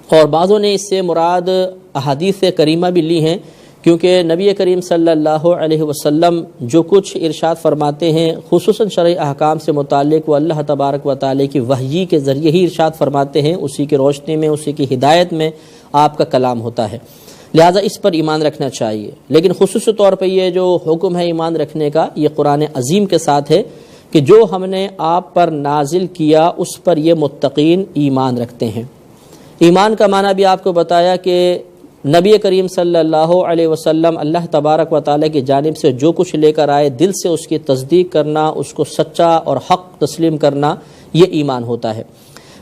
اور بعضوں نے اس سے مراد احادیث کریمہ بھی لی ہیں، کیونکہ نبی کریم صلی اللہ علیہ وسلم جو کچھ ارشاد فرماتے ہیں خصوصاً شرعی احکام سے متعلق، وہ اللہ تبارک و تعالی کی وحی کے ذریعے ہی ارشاد فرماتے ہیں، اسی کی روشنی میں، اسی کی ہدایت میں آپ کا کلام ہوتا ہے، لہٰذا اس پر ایمان رکھنا چاہیے۔ لیکن خصوصی طور پہ یہ جو حکم ہے ایمان رکھنے کا، یہ قرآن عظیم کے ساتھ ہے کہ جو ہم نے آپ پر نازل کیا اس پر یہ متقین ایمان رکھتے ہیں۔ ایمان کا معنی بھی آپ کو بتایا کہ نبی کریم صلی اللہ علیہ وسلم اللہ تبارک و تعالی کی جانب سے جو کچھ لے کر آئے، دل سے اس کی تصدیق کرنا، اس کو سچا اور حق تسلیم کرنا، یہ ایمان ہوتا ہے۔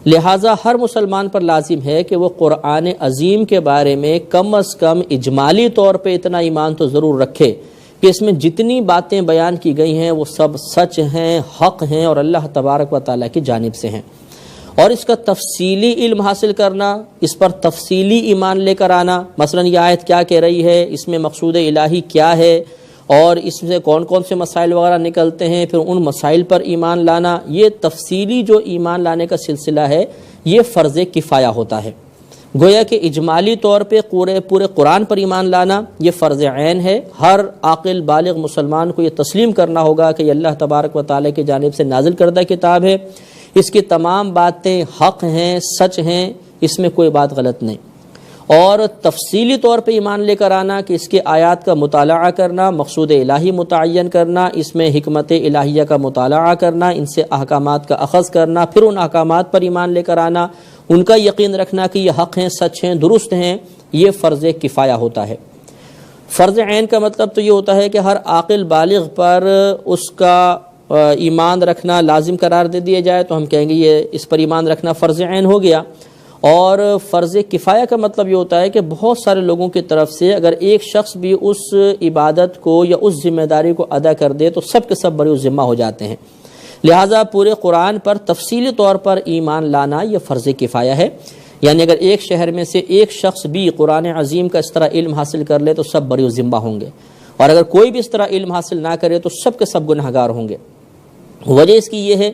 لہٰذا ہر مسلمان پر لازم ہے کہ وہ قرآن عظیم کے بارے میں کم از کم اجمالی طور پہ اتنا ایمان تو ضرور رکھے کہ اس میں جتنی باتیں بیان کی گئی ہیں وہ سب سچ ہیں، حق ہیں اور اللہ تبارک و تعالیٰ کی جانب سے ہیں، اور اس کا تفصیلی علم حاصل کرنا، اس پر تفصیلی ایمان لے کر آنا، مثلا یہ آیت کیا کہہ رہی ہے، اس میں مقصود الہی کیا ہے، اور اس میں کون کون سے مسائل وغیرہ نکلتے ہیں، پھر ان مسائل پر ایمان لانا، یہ تفصیلی جو ایمان لانے کا سلسلہ ہے یہ فرض کفایہ ہوتا ہے۔ گویا کہ اجمالی طور پہ پورے قرآن پر ایمان لانا یہ فرض عین ہے۔ ہر عاقل بالغ مسلمان کو یہ تسلیم کرنا ہوگا کہ یہ اللہ تبارک و تعالیٰ کی جانب سے نازل کردہ کتاب ہے، اس کی تمام باتیں حق ہیں، سچ ہیں، اس میں کوئی بات غلط نہیں۔ اور تفصیلی طور پہ ایمان لے کر آنا کہ اس کے آیات کا مطالعہ کرنا، مقصود الہی متعین کرنا، اس میں حکمت الہیہ کا مطالعہ کرنا، ان سے احکامات کا اخذ کرنا، پھر ان احکامات پر ایمان لے کر آنا، ان کا یقین رکھنا کہ یہ حق ہیں، سچ ہیں، درست ہیں، یہ فرض کفایہ ہوتا ہے۔ فرض عین کا مطلب تو یہ ہوتا ہے کہ ہر عاقل بالغ پر اس کا ایمان رکھنا لازم قرار دے دیا جائے تو ہم کہیں گے یہ اس پر ایمان رکھنا فرض عین ہو گیا۔ اور فرض کفایہ کا مطلب یہ ہوتا ہے کہ بہت سارے لوگوں کی طرف سے اگر ایک شخص بھی اس عبادت کو یا اس ذمہ داری کو ادا کر دے تو سب کے سب بری ذمہ ہو جاتے ہیں۔ لہٰذا پورے قرآن پر تفصیلی طور پر ایمان لانا یہ فرض کفایہ ہے، یعنی اگر ایک شہر میں سے ایک شخص بھی قرآن عظیم کا اس طرح علم حاصل کر لے تو سب بری ذمہ ہوں گے، اور اگر کوئی بھی اس طرح علم حاصل نہ کرے تو سب کے سب گناہ گار ہوں گے۔ وجہ اس کی یہ ہے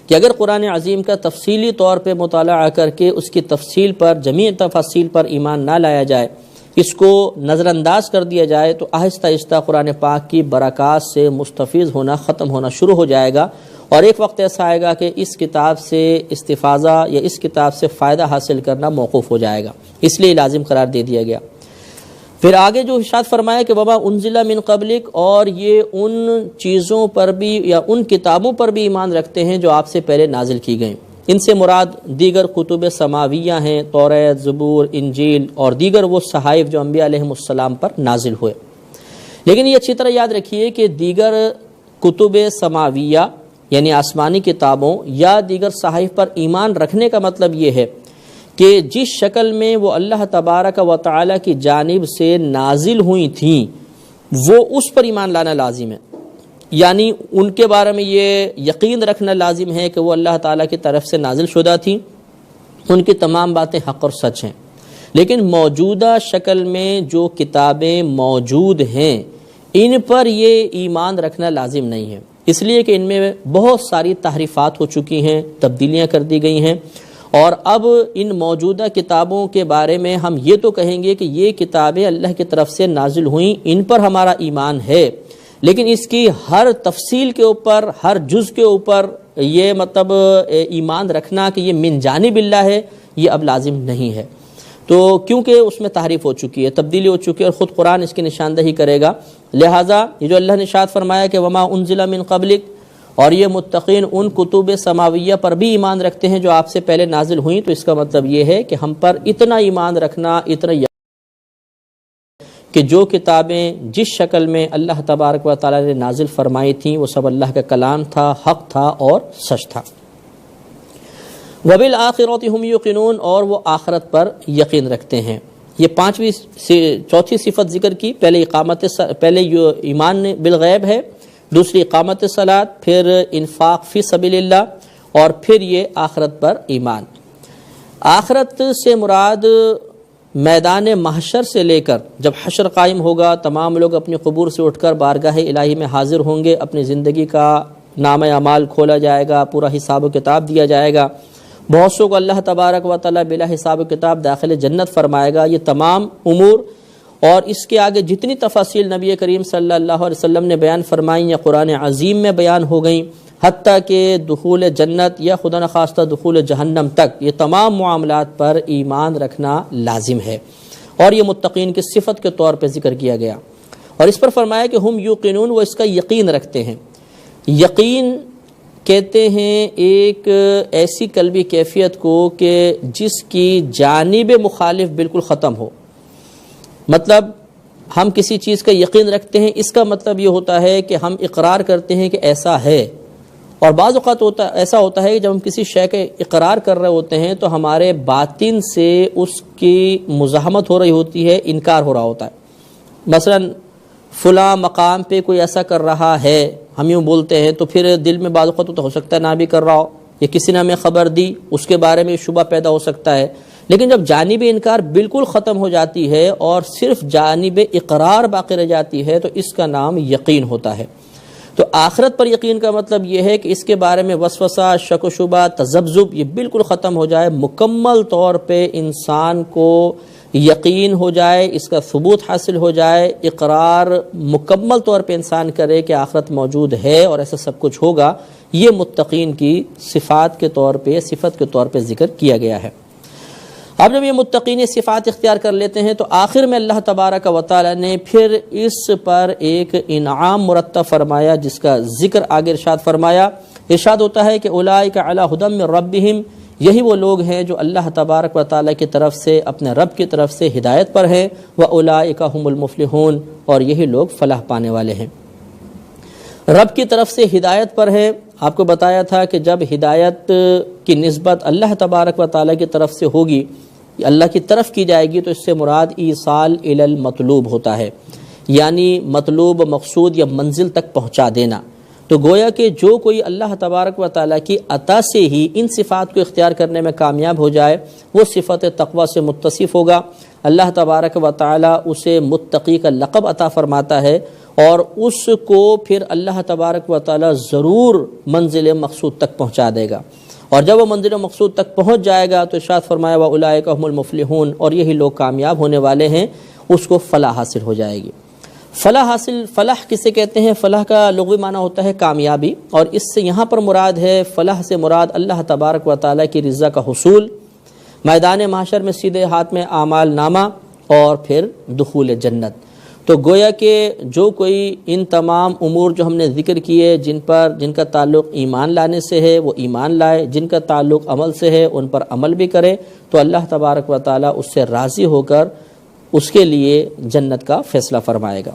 کہ اگر قرآن عظیم کا تفصیلی طور پہ مطالعہ کر کے اس کی تفصیل پر، جمیع تفاصیل پر ایمان نہ لایا جائے، اس کو نظر انداز کر دیا جائے تو آہستہ آہستہ قرآن پاک کی برکات سے مستفیض ہونا ختم ہونا شروع ہو جائے گا، اور ایک وقت ایسا آئے گا کہ اس کتاب سے استفاضہ یا اس کتاب سے فائدہ حاصل کرنا موقوف ہو جائے گا، اس لیے لازم قرار دے دیا گیا۔ پھر آگے جو ارشاد فرمایا کہ وما انزل من قبلک، اور یہ ان چیزوں پر بھی یا ان کتابوں پر بھی ایمان رکھتے ہیں جو آپ سے پہلے نازل کی گئیں۔ ان سے مراد دیگر کتب سماویہ ہیں، توریت، زبور، انجیل اور دیگر وہ صحائف جو انبیاء علیہم السلام پر نازل ہوئے۔ لیکن یہ اچھی طرح یاد رکھیے کہ دیگر کتب سماویہ یعنی آسمانی کتابوں یا دیگر صحائف پر ایمان رکھنے کا مطلب یہ ہے کہ جس شکل میں وہ اللہ تبارک و تعالی کی جانب سے نازل ہوئی تھیں وہ اس پر ایمان لانا لازم ہے، یعنی ان کے بارے میں یہ یقین رکھنا لازم ہے کہ وہ اللہ تعالیٰ کی طرف سے نازل شدہ تھیں، ان کی تمام باتیں حق اور سچ ہیں۔ لیکن موجودہ شکل میں جو کتابیں موجود ہیں ان پر یہ ایمان رکھنا لازم نہیں ہے، اس لیے کہ ان میں بہت ساری تحریفات ہو چکی ہیں، تبدیلیاں کر دی گئی ہیں، اور اب ان موجودہ کتابوں کے بارے میں ہم یہ تو کہیں گے کہ یہ کتابیں اللہ کی طرف سے نازل ہوئیں، ان پر ہمارا ایمان ہے، لیکن اس کی ہر تفصیل کے اوپر، ہر جز کے اوپر یہ مطلب ایمان رکھنا کہ یہ من جانب اللہ ہے، یہ اب لازم نہیں ہے۔ تو کیونکہ اس میں تحریف ہو چکی ہے، تبدیلی ہو چکی ہے، اور خود قرآن اس کی نشاندہی کرے گا، لہٰذا یہ جو اللہ نے ارشاد فرمایا کہ وما انزل من قبلک، اور یہ متقین ان کتب سماویہ پر بھی ایمان رکھتے ہیں جو آپ سے پہلے نازل ہوئیں، تو اس کا مطلب یہ ہے کہ ہم پر اتنا ایمان رکھنا، اتنا کہ جو کتابیں جس شکل میں اللہ تبارک و تعالی نے نازل فرمائی تھیں وہ سب اللہ کا کلام تھا، حق تھا اور سچ تھا۔ وبالآخرۃ ہم یوقنون، اور وہ آخرت پر یقین رکھتے ہیں۔ یہ چوتھی صفت ذکر کی، پہلے ایمان بالغیب ہے، دوسری اقامت صلاۃ، پھر انفاق فی سبیل اللہ، اور پھر یہ آخرت پر ایمان۔ آخرت سے مراد میدان محشر سے لے کر جب حشر قائم ہوگا، تمام لوگ اپنی قبور سے اٹھ کر بارگاہ الہی میں حاضر ہوں گے، اپنی زندگی کا نامہ اعمال کھولا جائے گا، پورا حساب و کتاب دیا جائے گا، بہت سو کو اللہ تبارک و تعالیٰ بلا حساب و کتاب داخل جنت فرمائے گا۔ یہ تمام امور اور اس کے آگے جتنی تفاصیل نبی کریم صلی اللہ علیہ وسلم نے بیان فرمائیں یا قرآن عظیم میں بیان ہو گئیں، حتیٰ کہ دخول جنت یا خدا نخواستہ دخول جہنم تک، یہ تمام معاملات پر ایمان رکھنا لازم ہے، اور یہ متقین کی صفت کے طور پہ ذکر کیا گیا۔ اور اس پر فرمایا کہ ہم یوقنون، وہ اس کا یقین رکھتے ہیں۔ یقین کہتے ہیں ایک ایسی قلبی کیفیت کو کہ جس کی جانب مخالف بالکل ختم ہو۔ مطلب ہم کسی چیز کا یقین رکھتے ہیں، اس کا مطلب یہ ہوتا ہے کہ ہم اقرار کرتے ہیں کہ ایسا ہے، اور بعض اوقات ایسا ہوتا ہے کہ جب ہم کسی شے کا اقرار کر رہے ہوتے ہیں تو ہمارے باطن سے اس کی مزاحمت ہو رہی ہوتی ہے، انکار ہو رہا ہوتا ہے۔ مثلا فلاں مقام پہ کوئی ایسا کر رہا ہے، ہم یوں بولتے ہیں، تو پھر دل میں بعض اوقات ہو سکتا ہے نہ بھی کر رہا ہو، یا کسی نے ہمیں خبر دی، اس کے بارے میں شبہ پیدا ہو سکتا ہے۔ لیکن جب جانب انکار بالکل ختم ہو جاتی ہے اور صرف جانب اقرار باقی رہ جاتی ہے تو اس کا نام یقین ہوتا ہے۔ تو آخرت پر یقین کا مطلب یہ ہے کہ اس کے بارے میں وسوسہ، شک و شبہ، تذبذب یہ بالکل ختم ہو جائے، مکمل طور پہ انسان کو یقین ہو جائے، اس کا ثبوت حاصل ہو جائے، اقرار مکمل طور پہ انسان کرے کہ آخرت موجود ہے اور ایسا سب کچھ ہوگا۔ یہ متقین کی صفات کے طور پہ، صفت کے طور پہ ذکر کیا گیا ہے۔ اب جب یہ متقین صفات اختیار کر لیتے ہیں تو آخر میں اللہ تبارک و تعالی نے پھر اس پر ایک انعام مرتب فرمایا، جس کا ذکر آگے ارشاد فرمایا۔ ارشاد ہوتا ہے کہ اولئک علی ھدی من ربہم، یہی وہ لوگ ہیں جو اللہ تبارک و تعالی کی طرف سے، اپنے رب کی طرف سے ہدایت پر ہیں، واولئک ھم المفلحون، اور یہی لوگ فلاح پانے والے ہیں۔ رب کی طرف سے ہدایت پر ہے۔ آپ کو بتایا تھا کہ جب ہدایت کی نسبت اللہ تبارک و تعالی کی طرف سے ہوگی، اللہ کی طرف کی جائے گی، تو اس سے مراد ایصال الی المطلوب ہوتا ہے، یعنی مطلوب، مقصود یا منزل تک پہنچا دینا۔ تو گویا کہ جو کوئی اللہ تبارک و تعالیٰ کی عطا سے ہی ان صفات کو اختیار کرنے میں کامیاب ہو جائے، وہ صفت تقوی سے متصف ہوگا۔ اللہ تبارک و تعالیٰ اسے متقی کا لقب عطا فرماتا ہے، اور اس کو پھر اللہ تبارک و تعالیٰ ضرور منزل مقصود تک پہنچا دے گا، اور جب وہ منزل مقصود تک پہنچ جائے گا تو ارشاد فرمایا وَأُولَٰئِكَ هُمُ الْمُفْلِحُونَ، اور یہی لوگ کامیاب ہونے والے ہیں، اس کو فلاح حاصل ہو جائے گی۔ فلاح کسے کہتے ہیں؟ فلاح کا لغوی معنی ہوتا ہے کامیابی، اور اس سے یہاں پر مراد ہے، فلاح سے مراد اللہ تبارک و تعالیٰ کی رضا کا حصول، میدان محشر میں سیدھے ہاتھ میں اعمال نامہ، اور پھر دخول جنت۔ تو گویا کہ جو کوئی ان تمام امور جو ہم نے ذکر کیے، جن کا تعلق ایمان لانے سے ہے، وہ ایمان لائے، جن کا تعلق عمل سے ہے ان پر عمل بھی کرے، تو اللہ تبارک و تعالیٰ اس سے راضی ہو کر اس کے لیے جنت کا فیصلہ فرمائے گا۔